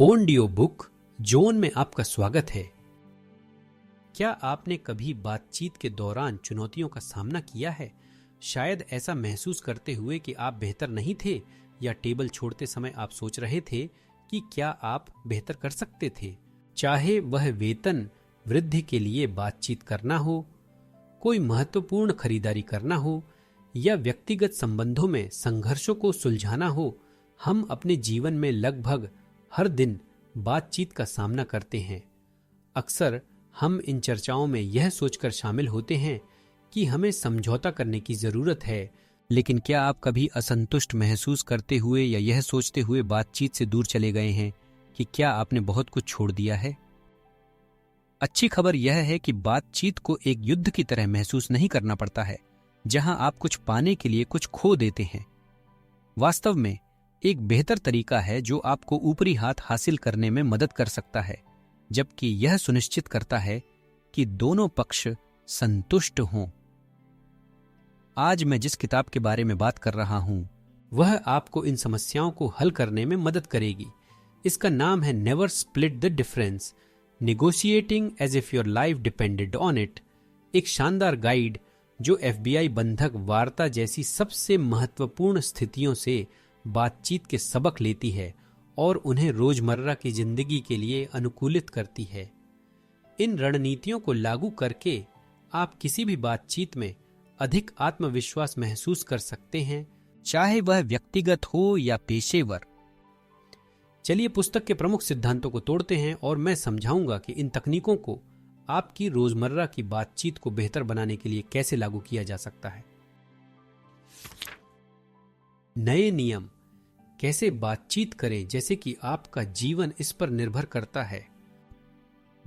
Audio book zone में आपका स्वागत है। क्या आपने कभी बातचीत के दौरान चुनौतियों का सामना किया है? शायद ऐसा महसूस करते हुए कि आप बेहतर नहीं थे, या टेबल छोड़ते समय आप सोच रहे थे कि क्या आप बेहतर कर सकते थे। चाहे वह वेतन वृद्धि के लिए बातचीत करना हो, कोई महत्वपूर्ण खरीदारी करना हो, या व्यक्तिगत संबंधों में संघर्षों को सुलझाना हो, हम अपने जीवन में लगभग हर दिन बातचीत का सामना करते हैं। अक्सर हम इन चर्चाओं में यह सोचकर शामिल होते हैं कि हमें समझौता करने की जरूरत है, लेकिन क्या आप कभी असंतुष्ट महसूस करते हुए या यह सोचते हुए बातचीत से दूर चले गए हैं कि क्या आपने बहुत कुछ छोड़ दिया है? अच्छी खबर यह है कि बातचीत को एक युद्ध की तरह महसूस नहीं करना पड़ता है, जहां आप कुछ पाने के लिए कुछ खो देते हैं। वास्तव में एक बेहतर तरीका है जो आपको ऊपरी हाथ हासिल करने में मदद कर सकता है, जबकि यह सुनिश्चित करता है कि दोनों पक्ष संतुष्ट हों। आज मैं जिस किताब के बारे में बात कर रहा हूं, वह आपको इन समस्याओं को हल करने में मदद करेगी। इसका नाम है never split the difference, negotiating as if your life depended on it. एक शानदार गाइड जो FBI बंधक वार्ता जैसी सबसे महत्वपूर्ण स्थितियों से बातचीत के सबक लेती है और उन्हें रोजमर्रा की जिंदगी के लिए अनुकूलित करती है। इन रणनीतियों को लागू करके आप किसी भी बातचीत में अधिक आत्मविश्वास महसूस कर सकते हैं, चाहे वह व्यक्तिगत हो या पेशेवर। चलिए पुस्तक के प्रमुख सिद्धांतों को तोड़ते हैं और मैं समझाऊंगा कि इन तकनीकों को आपकी रोजमर्रा की बातचीत को बेहतर बनाने के लिए कैसे लागू किया जा सकता है। नए नियम, कैसे बातचीत करें जैसे कि आपका जीवन इस पर निर्भर करता है।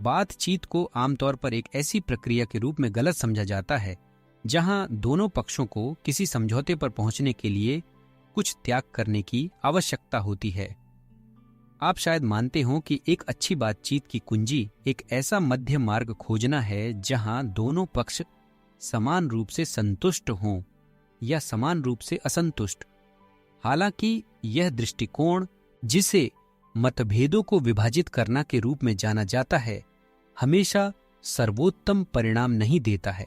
बातचीत को आमतौर पर एक ऐसी प्रक्रिया के रूप में गलत समझा जाता है जहां दोनों पक्षों को किसी समझौते पर पहुंचने के लिए कुछ त्याग करने की आवश्यकता होती है। आप शायद मानते हो कि एक अच्छी बातचीत की कुंजी एक ऐसा मध्य मार्ग खोजना है जहां दोनों पक्ष समान रूप से संतुष्ट हों या समान रूप से असंतुष्ट। हालांकि यह दृष्टिकोण, जिसे मतभेदों को विभाजित करना के रूप में जाना जाता है, हमेशा सर्वोत्तम परिणाम नहीं देता है।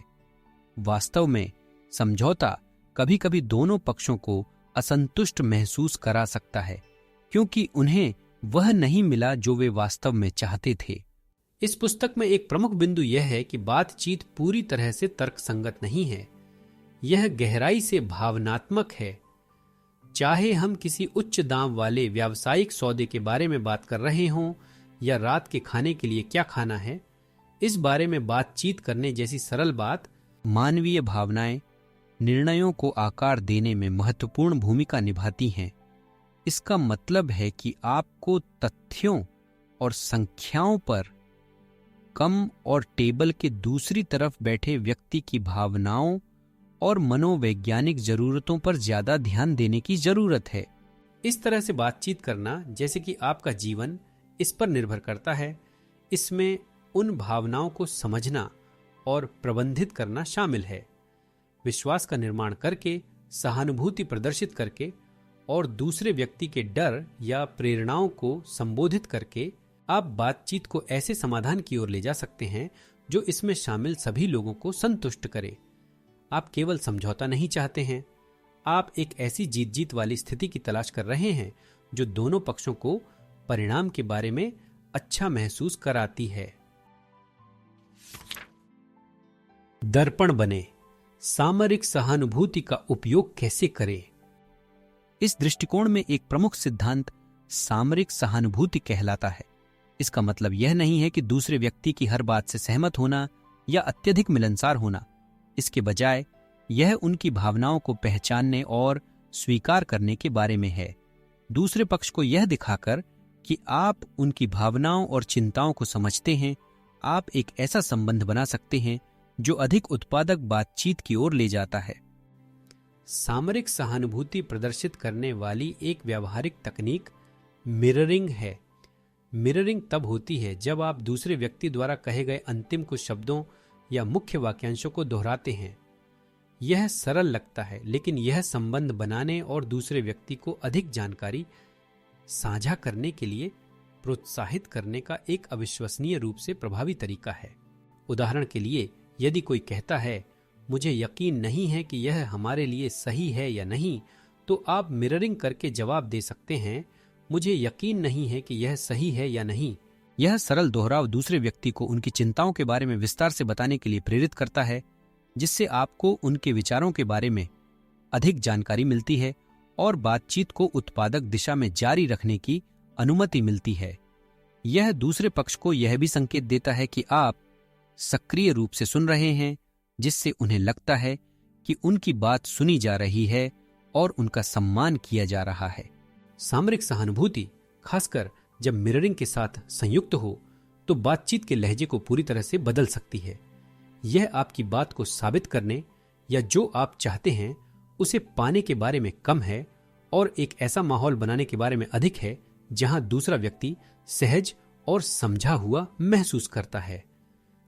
वास्तव में समझौता कभी-कभी दोनों पक्षों को असंतुष्ट महसूस करा सकता है, क्योंकि उन्हें वह नहीं मिला जो वे वास्तव में चाहते थे। इस पुस्तक में एक प्रमुख बिंदु यह है कि बातचीत पूरी तरह से तर्कसंगत नहीं है, यह गहराई से भावनात्मक है। चाहे हम किसी उच्च दाम वाले व्यावसायिक सौदे के बारे में बात कर रहे हों या रात के खाने के लिए क्या खाना है, इस बारे में बातचीत करने जैसी सरल बात मानवीय भावनाएं निर्णयों को आकार देने में महत्वपूर्ण भूमिका निभाती हैं। इसका मतलब है कि आपको तथ्यों और संख्याओं पर कम और टेबल के दूसरी तरफ बैठे व्यक्ति की भावनाओं और मनोवैज्ञानिक जरूरतों पर ज्यादा ध्यान देने की जरूरत है। इस तरह से बातचीत करना जैसे कि आपका जीवन इस पर निर्भर करता है, इसमें उन भावनाओं को समझना और प्रबंधित करना शामिल है। विश्वास का निर्माण करके, सहानुभूति प्रदर्शित करके और दूसरे व्यक्ति के डर या प्रेरणाओं को संबोधित करके आप बातचीत को ऐसे समाधान की ओर ले जा सकते हैं जो इसमें शामिल सभी लोगों को संतुष्ट करे। आप केवल समझौता नहीं चाहते हैं, आप एक ऐसी जीत जीत वाली स्थिति की तलाश कर रहे हैं जो दोनों पक्षों को परिणाम के बारे में अच्छा महसूस कराती है। दर्पण बने, सामरिक सहानुभूति का उपयोग कैसे करें। इस दृष्टिकोण में एक प्रमुख सिद्धांत सामरिक सहानुभूति कहलाता है। इसका मतलब यह नहीं है कि दूसरे व्यक्ति की हर बात से सहमत होना या अत्यधिक मिलनसार होना। इसके बजाय यह उनकी भावनाओं को पहचानने और स्वीकार करने के बारे में है। दूसरे पक्ष को यह दिखाकर कि आप उनकी भावनाओं और चिंताओं को समझते हैं, आप एक ऐसा संबंध बना सकते हैं जो अधिक उत्पादक बातचीत की ओर ले जाता है। सामरिक सहानुभूति प्रदर्शित करने वाली एक व्यावहारिक तकनीक मिररिंग है। मिररिंग तब होती है जब आप दूसरे व्यक्ति द्वारा कहे गए अंतिम कुछ शब्दों या मुख्य वाक्यांशों को दोहराते हैं। यह सरल लगता है, लेकिन यह संबंध बनाने और दूसरे व्यक्ति को अधिक जानकारी साझा करने के लिए प्रोत्साहित करने का एक अविश्वसनीय रूप से प्रभावी तरीका है। उदाहरण के लिए, यदि कोई कहता है मुझे यकीन नहीं है कि यह हमारे लिए सही है या नहीं, तो आप मिररिंग करके जवाब दे सकते हैं, मुझे यकीन नहीं है कि यह सही है या नहीं। यह सरल दोहराव दूसरे व्यक्ति को उनकी चिंताओं के बारे में विस्तार से बताने के लिए प्रेरित करता है, जिससे आपको उनके विचारों के बारे में अधिक जानकारी मिलती है और बातचीत को उत्पादक दिशा में जारी रखने की अनुमति मिलती है। यह दूसरे पक्ष को यह भी संकेत देता है कि आप सक्रिय रूप से सुन रहे हैं, जिससे उन्हें लगता है कि उनकी बात सुनी जा रही है और उनका सम्मान किया जा रहा है। सामरिक सहानुभूति, खासकर जब मिररिंग के साथ संयुक्त हो, तो बातचीत के लहजे को पूरी तरह से बदल सकती है। यह आपकी बात को साबित करने या जो आप चाहते हैं उसे पाने के बारे में कम है और एक ऐसा माहौल बनाने के बारे में अधिक है जहां दूसरा व्यक्ति सहज और समझा हुआ महसूस करता है।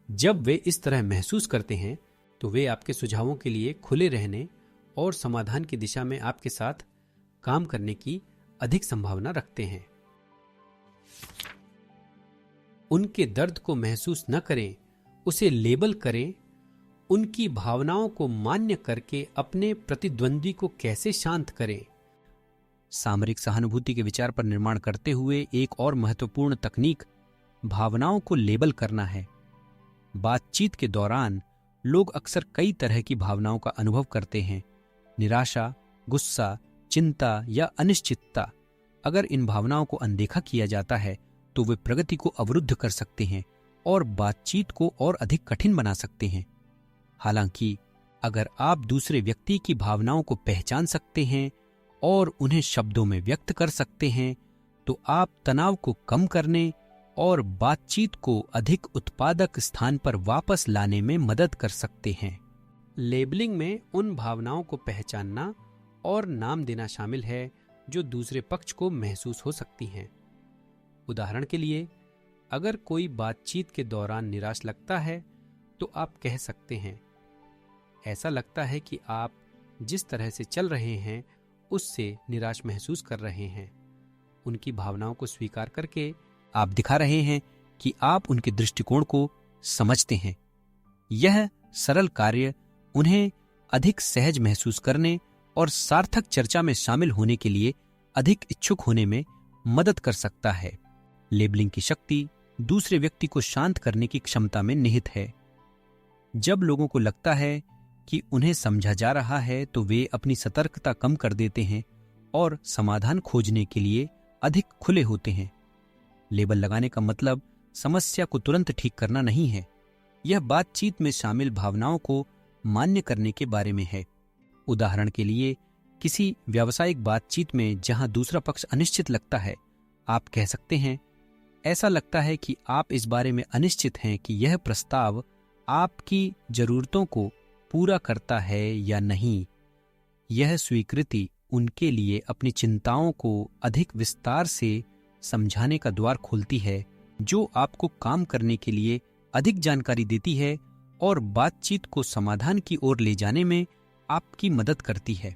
जब वे इस तरह महसूस करते हैं तो वे आपके सुझावों के लिए खुले रहने और समाधान की दिशा में आपके साथ काम करने की अधिक संभावना रखते हैं। उनके दर्द को महसूस न करें, उसे लेबल करें। उनकी भावनाओं को मान्य करके अपने प्रतिद्वंद्वी को कैसे शांत करें। सामरिक सहानुभूति के विचार पर निर्माण करते हुए एक और महत्वपूर्ण तकनीक भावनाओं को लेबल करना है। बातचीत के दौरान लोग अक्सर कई तरह की भावनाओं का अनुभव करते हैं। निराशा, गुस्सा, चिंता या अनिश्चितता। अगर इन भावनाओं को अनदेखा किया जाता है तो वे प्रगति को अवरुद्ध कर सकते हैं और बातचीत को और अधिक कठिन बना सकते हैं। हालांकि अगर आप दूसरे व्यक्ति की भावनाओं को पहचान सकते हैं और उन्हें शब्दों में व्यक्त कर सकते हैं, तो आप तनाव को कम करने और बातचीत को अधिक उत्पादक स्थान पर वापस लाने में मदद कर सकते हैं। लेबलिंग में उन भावनाओं को पहचानना और नाम देना शामिल है जो दूसरे पक्ष को महसूस हो सकती हैं। उदाहरण के लिए, अगर कोई बातचीत के दौरान निराश लगता है तो आप कह सकते हैं, ऐसा लगता है कि आप जिस तरह से चल रहे हैं उससे निराश महसूस कर रहे हैं। उनकी भावनाओं को स्वीकार करके आप दिखा रहे हैं कि आप उनके दृष्टिकोण को समझते हैं। यह सरल कार्य उन्हें अधिक सहज महसूस करने और सार्थक चर्चा में शामिल होने के लिए अधिक इच्छुक होने में मदद कर सकता है। लेबलिंग की शक्ति दूसरे व्यक्ति को शांत करने की क्षमता में निहित है। जब लोगों को लगता है कि उन्हें समझा जा रहा है तो वे अपनी सतर्कता कम कर देते हैं और समाधान खोजने के लिए अधिक खुले होते हैं। लेबल लगाने का मतलब समस्या को तुरंत ठीक करना नहीं है। यह बातचीत में शामिल भावनाओं को मान्य करने के बारे में है। उदाहरण के लिए, किसी व्यावसायिक बातचीत में जहां दूसरा पक्ष अनिश्चित लगता है, आप कह सकते हैं, ऐसा लगता है कि आप इस बारे में अनिश्चित हैं कि यह प्रस्ताव आपकी जरूरतों को पूरा करता है या नहीं। यह स्वीकृति उनके लिए अपनी चिंताओं को अधिक विस्तार से समझाने का द्वार खोलती है, जो आपको काम करने के लिए अधिक जानकारी देती है और बातचीत को समाधान की ओर ले जाने में आपकी मदद करती है।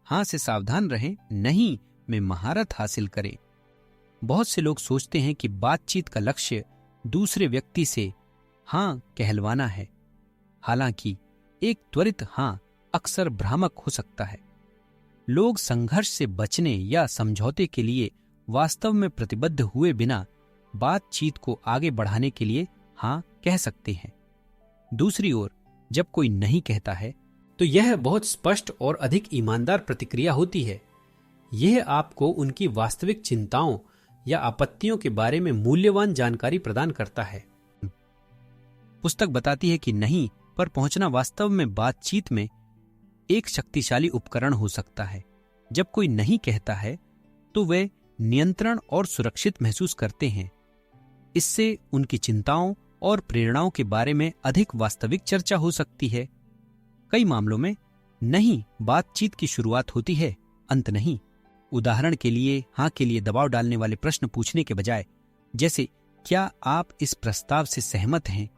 हाँ से सावधान रहें, नहीं में महारत हासिल करें। बहुत से लोग सोचते हैं कि बातचीत का लक्ष्य दूसरे व्यक्ति से हाँ कहलवाना है। हालांकि एक त्वरित हाँ अक्सर भ्रामक हो सकता है। लोग संघर्ष से बचने या समझौते के लिए वास्तव में प्रतिबद्ध हुए बिना बातचीत को आगे बढ़ाने के लिए हाँ कह सकते हैं। दूसरी ओर, जब कोई नहीं कहता है तो यह बहुत स्पष्ट और अधिक ईमानदार प्रतिक्रिया होती है। यह आपको उनकी वास्तविक चिंताओं या आपत्तियों के बारे में मूल्यवान जानकारी प्रदान करता है। पुस्तक बताती है कि नहीं पर पहुंचना वास्तव में बातचीत में एक शक्तिशाली उपकरण हो सकता है। जब कोई नहीं कहता है तो वे नियंत्रण और सुरक्षित महसूस करते हैं। इससे उनकी चिंताओं और प्रेरणाओं के बारे में अधिक वास्तविक चर्चा हो सकती है। कई मामलों में नहीं बातचीत की शुरुआत होती है, अंत नहीं। उदाहरण के लिए, हाँ के लिए दबाव डालने वाले प्रश्न पूछने के बजाय, जैसे क्या आप इस प्रस्ताव से सहमत हैं,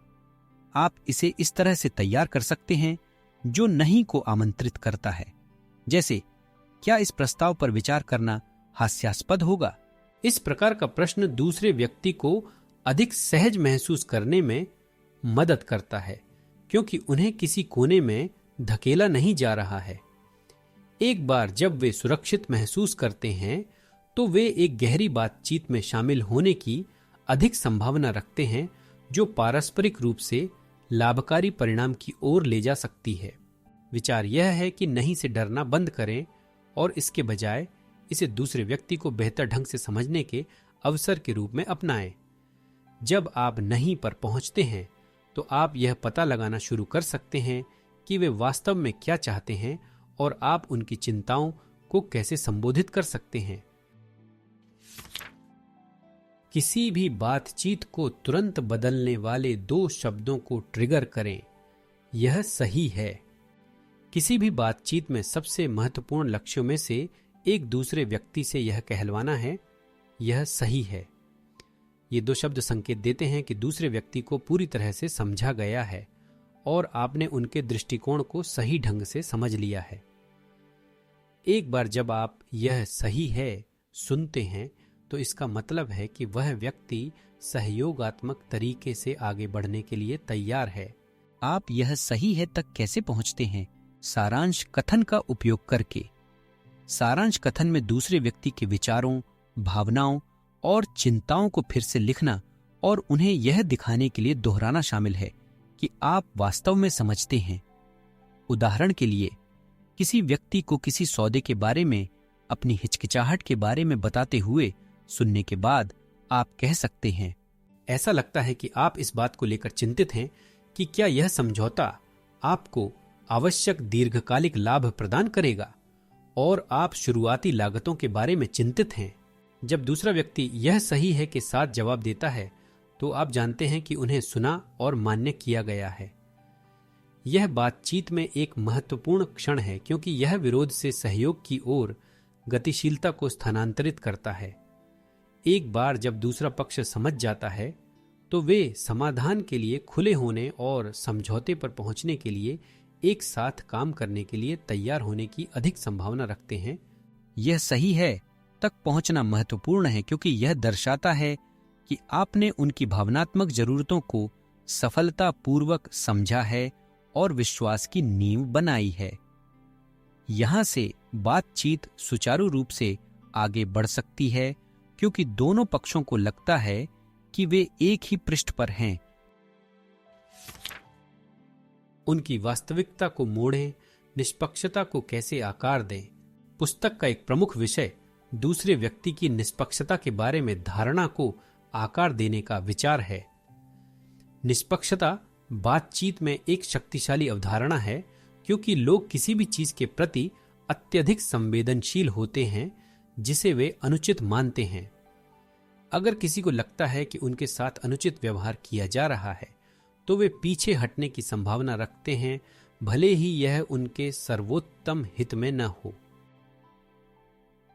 आप इसे इस तरह से तैयार कर सकते हैं जो नहीं को आमंत्रित करता है। जैसे क्या इस प्रस्ताव पर विचार करना हास्यास्पद होगा। इस प्रकार का प्रश्न दूसरे व्यक्ति को अधिक सहज महसूस करने में मदद करता है, क्योंकि उन्हें किसी कोने में धकेला नहीं जा रहा है। एक बार जब वे सुरक्षित महसूस करते हैं तो वे एक गहरी बातचीत में शामिल होने की अधिक संभावना रखते हैं, जो पारस्परिक रूप से लाभकारी परिणाम की ओर ले जा सकती है। विचार यह है कि नहीं से डरना बंद करें और इसके बजाय इसे दूसरे व्यक्ति को बेहतर ढंग से समझने के अवसर के रूप में अपनाएं। जब आप नहीं पर पहुंचते हैं तो आप यह पता लगाना शुरू कर सकते हैं कि वे वास्तव में क्या चाहते हैं और आप उनकी चिंताओं को कैसे संबोधित कर सकते हैं। किसी भी बातचीत को तुरंत बदलने वाले 2 शब्दों को ट्रिगर करें। यह सही है। किसी भी बातचीत में सबसे महत्वपूर्ण लक्ष्यों में से एक दूसरे व्यक्ति से यह कहलवाना है, यह सही है। ये 2 शब्द संकेत देते हैं कि दूसरे व्यक्ति को पूरी तरह से समझा गया है और आपने उनके दृष्टिकोण को सही ढंग से समझ लिया है। एक बार जब आप यह सही है सुनते हैं तो इसका मतलब है कि वह व्यक्ति सहयोगात्मक तरीके से आगे बढ़ने के लिए तैयार है। आप यह सही है तक कैसे पहुंचते हैं? सारांश कथन का उपयोग करके। सारांश कथन में दूसरे व्यक्ति के विचारों, भावनाओं और चिंताओं को फिर से लिखना और उन्हें यह दिखाने के लिए दोहराना शामिल है कि आप वास्तव में समझते हैं। उदाहरण के लिए, किसी व्यक्ति को किसी सौदे के बारे में अपनी हिचकिचाहट के बारे में बताते हुए सुनने के बाद आप कह सकते हैं, ऐसा लगता है कि आप इस बात को लेकर चिंतित हैं कि क्या यह समझौता आपको आवश्यक दीर्घकालिक लाभ प्रदान करेगा, और आप शुरुआती लागतों के बारे में चिंतित हैं। जब दूसरा व्यक्ति यह सही है के साथ जवाब देता है तो आप जानते हैं कि उन्हें सुना और मान्य किया गया है। यह बातचीत में एक महत्वपूर्ण क्षण है, क्योंकि यह विरोध से सहयोग की ओर गतिशीलता को स्थानांतरित करता है। एक बार जब दूसरा पक्ष समझ जाता है तो वे समाधान के लिए खुले होने और समझौते पर पहुंचने के लिए एक साथ काम करने के लिए तैयार होने की अधिक संभावना रखते हैं। यह सही है तक पहुंचना महत्वपूर्ण है, क्योंकि यह दर्शाता है कि आपने उनकी भावनात्मक जरूरतों को सफलतापूर्वक समझा है और विश्वास की नींव बनाई है। यहां से बातचीत सुचारू रूप से आगे बढ़ सकती है, क्योंकि दोनों पक्षों को लगता है कि वे एक ही पृष्ठ पर हैं। उनकी वास्तविकता को मोड़ें, निष्पक्षता को कैसे आकार दें। पुस्तक का एक प्रमुख विषय दूसरे व्यक्ति की निष्पक्षता के बारे में धारणा को आकार देने का विचार है। निष्पक्षता बातचीत में एक शक्तिशाली अवधारणा है, क्योंकि लोग किसी भी चीज के प्रति अत्यधिक संवेदनशील होते हैं जिसे वे अनुचित मानते हैं। अगर किसी को लगता है कि उनके साथ अनुचित व्यवहार किया जा रहा है तो वे पीछे हटने की संभावना रखते हैं, भले ही यह उनके सर्वोत्तम हित में न हो।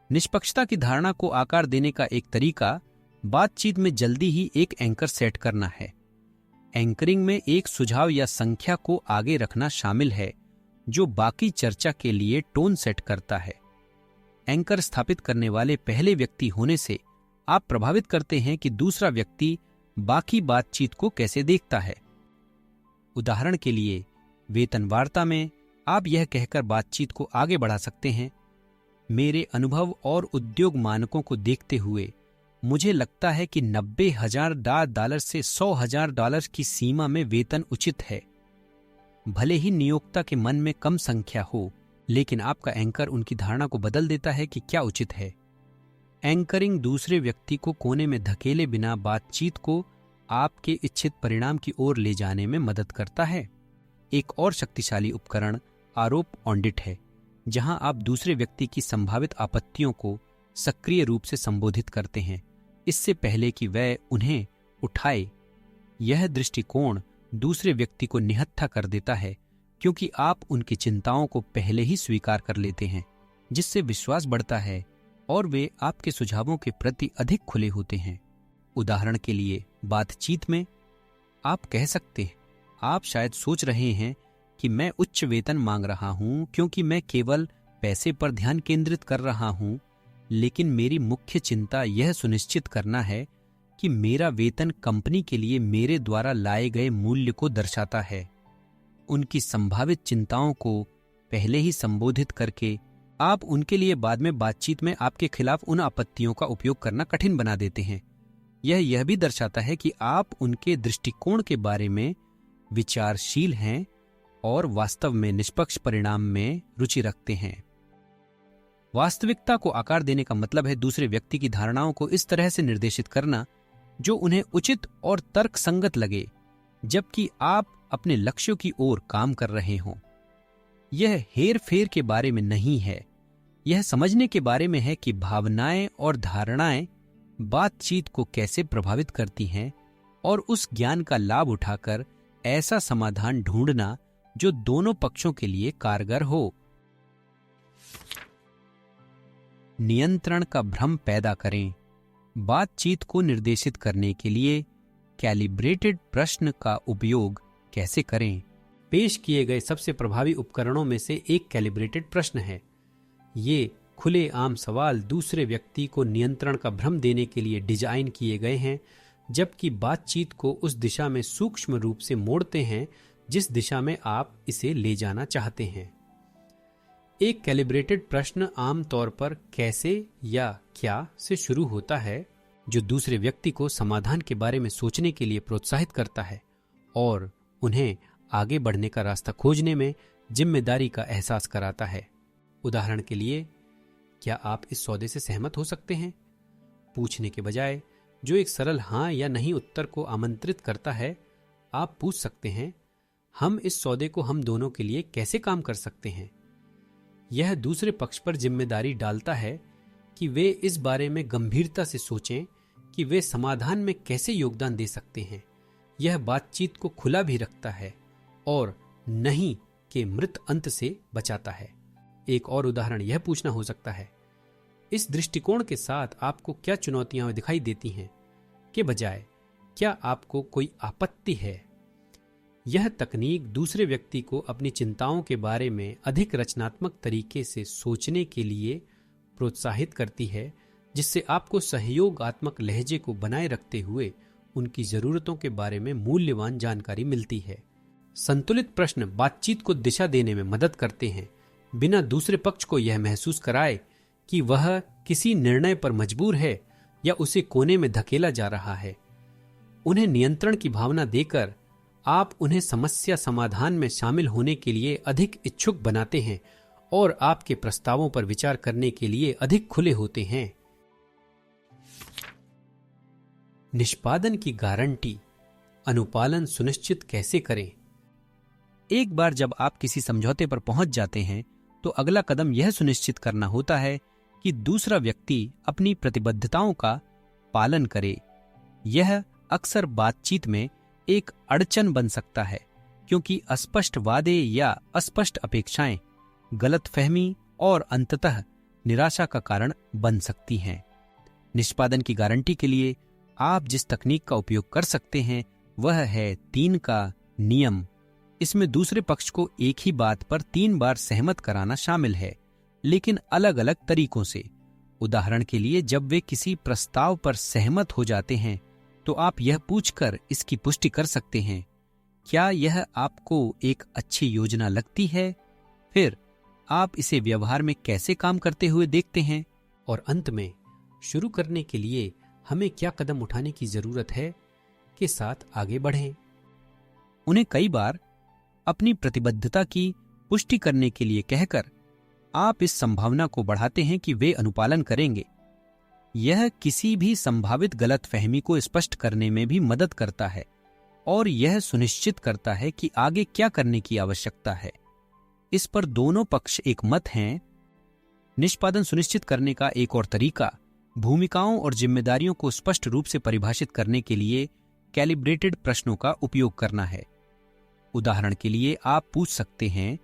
निष्पक्षता की धारणा को आकार देने का एक तरीका बातचीत में जल्दी ही एक एंकर सेट करना है। एंकरिंग में एक सुझाव या संख्या को आगे रखना शामिल है जो बाकी चर्चा के लिए टोन सेट करता है। एंकर स्थापित करने वाले पहले व्यक्ति होने से आप प्रभावित करते हैं कि दूसरा व्यक्ति बाकी बातचीत को कैसे देखता है। उदाहरण के लिए, वेतन वार्ता में आप यह कहकर बातचीत को आगे बढ़ा सकते हैं, मेरे अनुभव और उद्योग मानकों को देखते हुए मुझे लगता है कि $90,000 से $100,000 की सीमा में वेतन उचित है। भले ही नियोक्ता के मन में कम संख्या हो, लेकिन आपका एंकर उनकी धारणा को बदल देता है कि क्या उचित है। एंकरिंग दूसरे व्यक्ति को कोने में धकेले बिना बातचीत को आपके इच्छित परिणाम की ओर ले जाने में मदद करता है। एक और शक्तिशाली उपकरण आरोप ऑडिट है, जहां आप दूसरे व्यक्ति की संभावित आपत्तियों को सक्रिय रूप से संबोधित करते हैं इससे पहले कि वह उन्हें उठाए। यह दृष्टिकोण दूसरे व्यक्ति को निहत्था कर देता है, क्योंकि आप उनकी चिंताओं को पहले ही स्वीकार कर लेते हैं, जिससे विश्वास बढ़ता है और वे आपके सुझावों के प्रति अधिक खुले होते हैं। उदाहरण के लिए, बातचीत में आप कह सकते हैं, आप शायद सोच रहे हैं कि मैं उच्च वेतन मांग रहा हूं क्योंकि मैं केवल पैसे पर ध्यान केंद्रित कर रहा हूं, लेकिन मेरी मुख्य चिंता यह सुनिश्चित करना है कि मेरा वेतन कंपनी के लिए मेरे द्वारा लाए गए मूल्य को दर्शाता है। उनकी संभावित चिंताओं को पहले ही संबोधित करके आप उनके लिए बाद में बातचीत में आपके खिलाफ उन आपत्तियों का उपयोग करना कठिन बना देते हैं। यह भी दर्शाता है कि आप उनके दृष्टिकोण के बारे में विचारशील हैं और वास्तव में निष्पक्ष परिणाम में रुचि रखते हैं। वास्तविकता को आकार देने का मतलब है दूसरे व्यक्ति की धारणाओं को इस तरह से निर्देशित करना जो उन्हें उचित और तर्कसंगत लगे, जबकि आप अपने लक्ष्यों की ओर काम कर रहे हों। यह हेर फेर के बारे में नहीं है, यह समझने के बारे में है कि भावनाएं और धारणाएं बातचीत को कैसे प्रभावित करती हैं और उस ज्ञान का लाभ उठाकर ऐसा समाधान ढूंढना जो दोनों पक्षों के लिए कारगर हो। नियंत्रण का भ्रम पैदा करें। बातचीत को निर्देशित करने के लिए कैलिब्रेटेड प्रश्न का उपयोग कैसे करें? पेश किए गए सबसे प्रभावी उपकरणों में से एक कैलिब्रेटेड प्रश्न है। ये खुले आम सवाल दूसरे व्यक्ति को नियंत्रण का भ्रम देने के लिए डिजाइन किए गए हैं, जबकि बातचीत को उस दिशा में सूक्ष्म रूप से मोड़ते हैं जिस दिशा में आप इसे ले जाना चाहते हैं। एक कैलिब्रेटेड प्रश्न आमतौर पर कैसे या क्या से शुरू होता है, जो दूसरे व्यक्ति को समाधान के बारे में सोचने के लिए प्रोत्साहित करता है और उन्हें आगे बढ़ने का रास्ता खोजने में जिम्मेदारी का एहसास कराता है। उदाहरण के लिए, क्या आप इस सौदे से सहमत हो सकते हैं? पूछने के बजाय, जो एक सरल हाँ या नहीं उत्तर को आमंत्रित करता है, आप पूछ सकते हैं, हम इस सौदे को हम दोनों के लिए कैसे काम कर सकते हैं? यह दूसरे पक्ष पर जिम्मेदारी डालता है कि वे इस बारे में गंभीरता से सोचें कि वे समाधान में कैसे योगदान दे सकते हैं। यह बातचीत को खुला भी रखता है और नहीं के मृत अंत से बचाता है। एक और उदाहरण यह पूछना हो सकता है, इस दृष्टिकोण के साथ आपको क्या चुनौतियां दिखाई देती हैं, के बजाय क्या आपको कोई आपत्ति है? यह तकनीक दूसरे व्यक्ति को अपनी चिंताओं के बारे में अधिक रचनात्मक तरीके से सोचने के लिए प्रोत्साहित करती है, जिससे आपको सहयोगात्मक लहजे को बनाए रखते हुए उनकी जरूरतों के बारे में मूल्यवान जानकारी मिलती है। संतुलित प्रश्न बातचीत को दिशा देने में मदद करते हैं, बिना दूसरे पक्ष को यह महसूस कराए कि वह किसी निर्णय पर मजबूर है या उसे कोने में धकेला जा रहा है। उन्हें नियंत्रण की भावना देकर आप उन्हें समस्या समाधान में शामिल होने के लिए अधिक इच्छुक बनाते हैं और आपके प्रस्तावों पर विचार करने के लिए अधिक खुले होते हैं। निष्पादन की गारंटी, अनुपालन सुनिश्चित कैसे करें? एक बार जब आप किसी समझौते पर पहुंच जाते हैं, तो अगला कदम यह सुनिश्चित करना होता है कि दूसरा व्यक्ति अपनी प्रतिबद्धताओं का पालन करे। यह अक्सर बातचीत में एक अड़चन बन सकता है, क्योंकि अस्पष्ट वादे या अस्पष्ट अपेक्षाएं गलतफहमी और अंततः निराशा का कारण बन सकती हैं। निष्पादन की गारंटी के लिए आप जिस तकनीक का उपयोग कर सकते हैं वह है 3 का नियम। इसमें दूसरे पक्ष को एक ही बात पर 3 बार सहमत कराना शामिल है, लेकिन अलग अलग तरीकों से। उदाहरण के लिए, जब वे किसी प्रस्ताव पर सहमत हो जाते हैं तो आप यह पूछकर इसकी पुष्टि कर सकते हैं, क्या यह आपको एक अच्छी योजना लगती है? फिर आप इसे व्यवहार में कैसे काम करते हुए देखते हैं? और अंत में, शुरू करने के लिए हमें क्या कदम उठाने की जरूरत है के साथ आगे बढ़ें। उन्हें कई बार अपनी प्रतिबद्धता की पुष्टि करने के लिए कहकर आप इस संभावना को बढ़ाते हैं कि वे अनुपालन करेंगे। यह किसी भी संभावित गलतफहमी को स्पष्ट करने में भी मदद करता है और यह सुनिश्चित करता है कि आगे क्या करने की आवश्यकता है। इस पर दोनों पक्ष एक मत हैं। निष्पादन सुनिश्चित करने का एक और तरीका भूमिकाओं और जिम्मेदारियों को स्पष्ट रूप से परिभाषित करने के लिए कैलिब्रेटेड प्रश्नों का उपयोग करना है। उदाहरण के लिए, आप पूछ सकते हैं,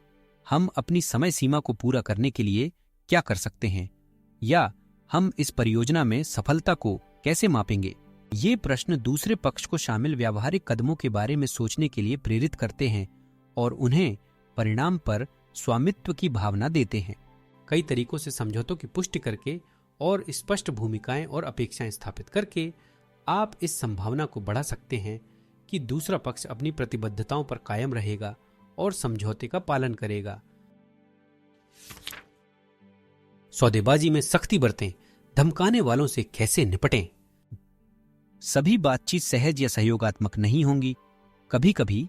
हम अपनी समय सीमा को पूरा करने के लिए क्या कर सकते हैं, या हम इस परियोजना में सफलता को कैसे मापेंगे? ये प्रश्न दूसरे पक्ष को शामिल व्यावहारिक कदमों के बारे में सोचने के लिए प्रेरित करते हैं और उन्हें परिणाम पर स्वामित्व की भावना देते हैं। कई तरीकों से समझौतों की पुष्टि करके और स्पष्ट भूमिकाएं और अपेक्षाएं स्थापित करके आप इस संभावना को बढ़ा सकते हैं कि दूसरा पक्ष अपनी प्रतिबद्धताओं पर कायम रहेगा और समझौते का पालन करेगा। सौदेबाजी में सख्ती बरतें, धमकाने वालों से कैसे निपटें। सभी बातचीत सहज या सहयोगात्मक नहीं होंगी। कभी कभी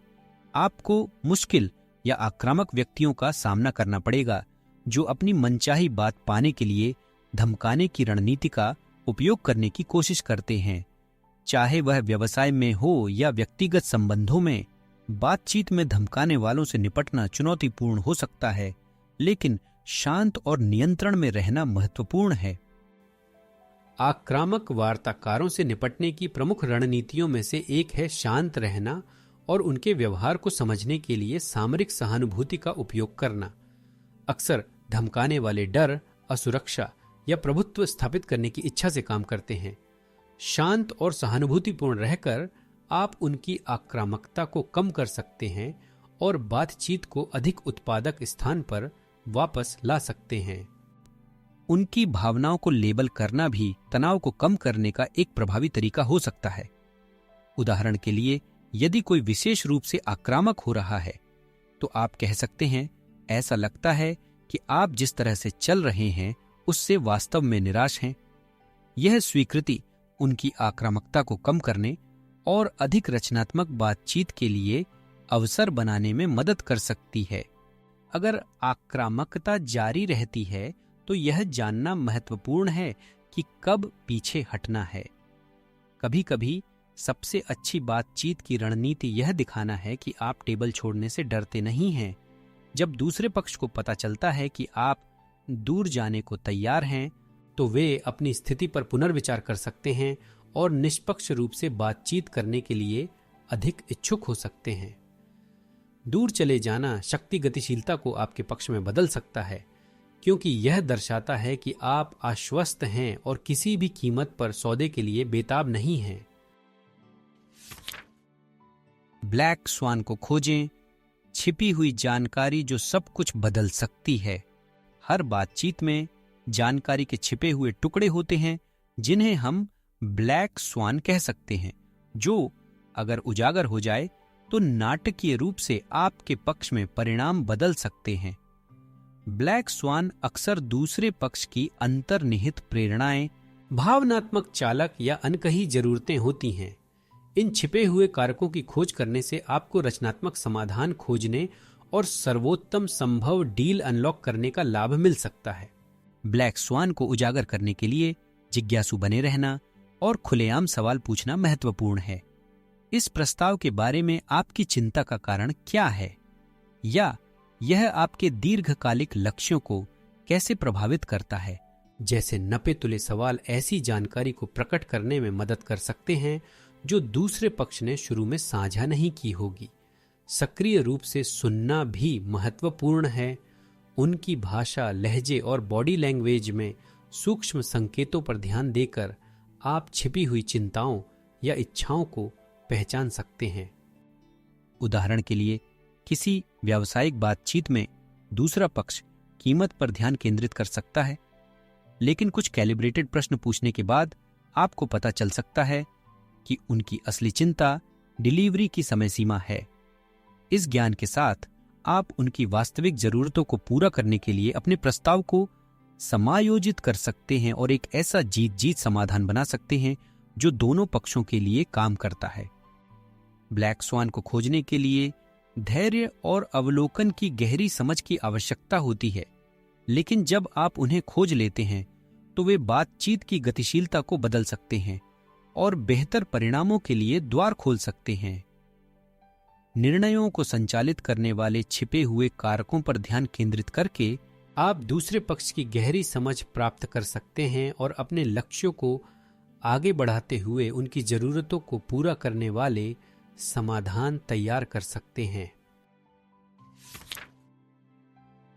आपको मुश्किल या आक्रामक व्यक्तियों का सामना करना पड़ेगा जो अपनी मनचाही बात पाने के लिए धमकाने की रणनीति का उपयोग करने की कोशिश करते हैं। चाहे वह व्यवसाय में हो या व्यक्तिगत संबंधों में, बातचीत में धमकाने वालों से निपटना चुनौतीपूर्ण हो सकता है, लेकिन शांत और नियंत्रण में रहना महत्वपूर्ण है। आक्रामक वार्ताकारों से निपटने की प्रमुख रणनीतियों में से एक है शांत रहना और उनके व्यवहार को समझने के लिए सामरिक सहानुभूति का उपयोग करना। अक्सर धमकाने वाले डर, असुरक्षा या प्रभुत्व स्थापित करने की इच्छा से काम करते हैं। शांत और सहानुभूतिपूर्ण रहकर आप उनकी आक्रामकता को कम कर सकते हैं और बातचीत को अधिक उत्पादक स्थान पर वापस ला सकते हैं। उनकी भावनाओं को लेबल करना भी तनाव को कम करने का एक प्रभावी तरीका हो सकता है। उदाहरण के लिए, यदि कोई विशेष रूप से आक्रामक हो रहा है, तो आप कह सकते हैं, ऐसा लगता है कि आप जिस तरह से चल रहे हैं उससे वास्तव में निराश हैं। यह स्वीकृति उनकी आक्रामकता को कम करने और अधिक रचनात्मक बातचीत के लिए अवसर बनाने में मदद कर सकती है। अगर आक्रामकता जारी रहती है तो यह जानना महत्वपूर्ण है कि कब पीछे हटना है। कभी कभी सबसे अच्छी बातचीत की रणनीति यह दिखाना है कि आप टेबल छोड़ने से डरते नहीं हैं। जब दूसरे पक्ष को पता चलता है कि आप दूर जाने को तैयार हैं, तो वे अपनी स्थिति पर पुनर्विचार कर सकते हैं और निष्पक्ष रूप से बातचीत करने के लिए अधिक इच्छुक हो सकते हैं। दूर चले जाना शक्ति गतिशीलता को आपके पक्ष में बदल सकता है, क्योंकि यह दर्शाता है कि आप आश्वस्त हैं और किसी भी कीमत पर सौदे के लिए बेताब नहीं हैं। ब्लैक स्वान को खोजें, छिपी हुई जानकारी जो सब कुछ बदल सकती है। हर बातचीत में जानकारी के छिपे हुए टुकड़े होते हैं जिन्हें हम ब्लैक स्वान कह सकते हैं, जो अगर उजागर हो जाए तो नाटकीय रूप से आपके पक्ष में परिणाम बदल सकते हैं। ब्लैक स्वान अक्सर दूसरे पक्ष की अंतर्निहित प्रेरणाएं, भावनात्मक चालक या अनकही जरूरतें होती हैं। इन छिपे हुए कारकों की खोज करने से आपको रचनात्मक समाधान खोजने और सर्वोत्तम संभव डील अनलॉक करने का लाभ मिल सकता है। ब्लैक स्वान को उजागर करने के लिए जिज्ञासु बने रहना और खुलेआम सवाल पूछना महत्वपूर्ण है। इस प्रस्ताव के बारे में आपकी चिंता का कारण क्या है, या यह आपके दीर्घकालिक लक्ष्यों को कैसे प्रभावित करता है। जैसे नपे तुले सवाल ऐसी जानकारी को प्रकट करने में मदद कर सकते हैं जो दूसरे पक्ष ने शुरू में साझा नहीं की होगी। सक्रिय रूप से सुनना भी महत्वपूर्ण है। उनकी भाषा, लहजे और बॉडी लैंग्वेज में सूक्ष्म संकेतों पर ध्यान देकर आप छिपी हुई चिंताओं या इच्छाओं को पहचान सकते हैं। उदाहरण के लिए, किसी व्यावसायिक बातचीत में दूसरा पक्ष कीमत पर ध्यान केंद्रित कर सकता है, लेकिन कुछ कैलिब्रेटेड प्रश्न पूछने के बाद आपको पता चल सकता है कि उनकी असली चिंता डिलीवरी की समय सीमा है। इस ज्ञान के साथ आप उनकी वास्तविक जरूरतों को पूरा करने के लिए अपने प्रस्ताव को समायोजित कर सकते हैं और एक ऐसा जीत जीत समाधान बना सकते हैं जो दोनों पक्षों के लिए काम करता है। ब्लैक स्वान को खोजने के लिए धैर्य और अवलोकन की गहरी समझ की आवश्यकता होती है, लेकिन जब आप उन्हें खोज लेते हैं तो वे बातचीत की गतिशीलता को बदल सकते हैं और बेहतर परिणामों के लिए द्वार खोल सकते हैं। निर्णयों को संचालित करने वाले छिपे हुए कारकों पर ध्यान केंद्रित करके आप दूसरे पक्ष की गहरी समझ प्राप्त कर सकते हैं और अपने लक्ष्यों को आगे बढ़ाते हुए उनकी जरूरतों को पूरा करने वाले समाधान तैयार कर सकते हैं।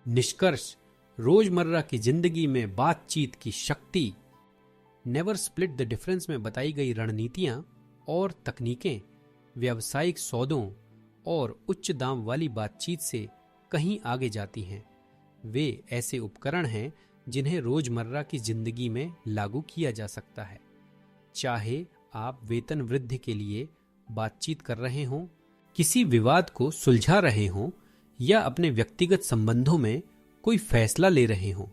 निष्कर्ष, रोजमर्रा की जिंदगी में बातचीत की शक्ति। नेवर स्प्लिट द डिफरेंस में बताई गई रणनीतियां और तकनीकें व्यावसायिक सौदों और उच्च दाम वाली बातचीत से कहीं आगे जाती हैं। वे ऐसे उपकरण हैं जिन्हें रोजमर्रा की जिंदगी में लागू किया जा सकता है। चाहे आप वेतन वृद्धि के लिए बातचीत कर रहे हों, किसी विवाद को सुलझा रहे हों या अपने व्यक्तिगत संबंधों में कोई फैसला ले रहे हों।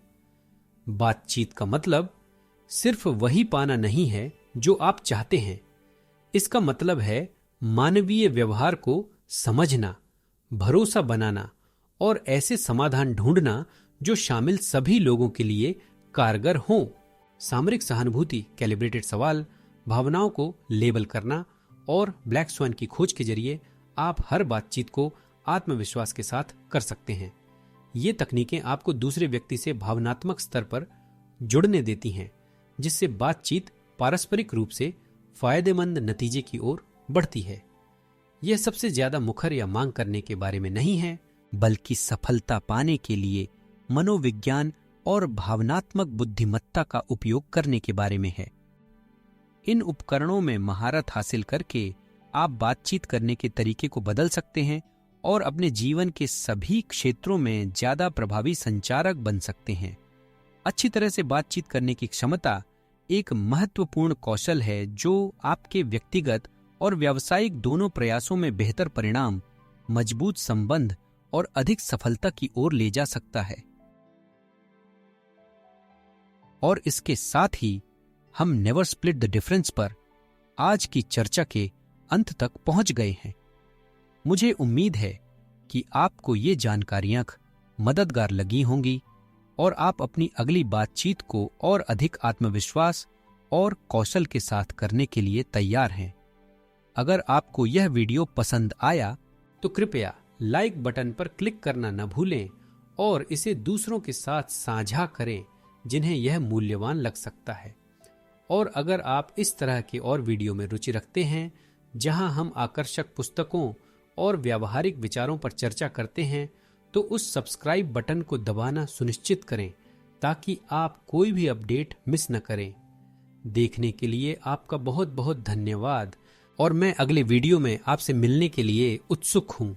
बातचीत का मतलब सिर्फ वही पाना नहीं है जो आप चाहते हैं। इसका मतलब है मानवीय व्यवहार को समझना, भरोसा बनाना और ऐसे समाधान ढूंढना जो शामिल सभी लोगों के लिए कारगर हों। सामरिक सहानुभूति, कैलिब्रेटेड सवाल, भावनाओं को लेबल करना और ब्लैक स्वान की खोज के जरिए आप हर बातचीत को आत्मविश्वास के साथ कर सकते हैं। ये तकनीकें आपको दूसरे व्यक्ति से भावनात्मक स्तर पर जुड़ने देती हैं, जिससे बातचीत पारस्परिक रूप से फायदेमंद नतीजे की ओर बढ़ती है। यह सबसे ज्यादा मुखर या मांग करने के बारे में नहीं है, बल्कि सफलता पाने के लिए मनोविज्ञान और भावनात्मक बुद्धिमत्ता का उपयोग करने के बारे में है। इन उपकरणों में महारत हासिल करके आप बातचीत करने के तरीके को बदल सकते हैं और अपने जीवन के सभी क्षेत्रों में ज्यादा प्रभावी संचारक बन सकते हैं। अच्छी तरह से बातचीत करने की क्षमता एक महत्वपूर्ण कौशल है जो आपके व्यक्तिगत और व्यावसायिक दोनों प्रयासों में बेहतर परिणाम, मजबूत संबंध और अधिक सफलता की ओर ले जा सकता है। और इसके साथ ही हम नेवर स्प्लिट द डिफरेंस पर आज की चर्चा के अंत तक पहुंच गए हैं। मुझे उम्मीद है कि आपको ये जानकारियां मददगार लगी होंगी और आप अपनी अगली बातचीत को और अधिक आत्मविश्वास और कौशल के साथ करने के लिए तैयार हैं। अगर आपको यह वीडियो पसंद आया तो कृपया लाइक बटन पर क्लिक करना न भूलें और इसे दूसरों के साथ साझा करें जिन्हें यह मूल्यवान लग सकता है। और अगर आप इस तरह के और वीडियो में रुचि रखते हैं जहां हम आकर्षक पुस्तकों और व्यावहारिक विचारों पर चर्चा करते हैं, तो उस सब्सक्राइब बटन को दबाना सुनिश्चित करें ताकि आप कोई भी अपडेट मिस न करें। देखने के लिए आपका बहुत बहुत धन्यवाद और मैं अगले वीडियो में आपसे मिलने के लिए उत्सुक हूं।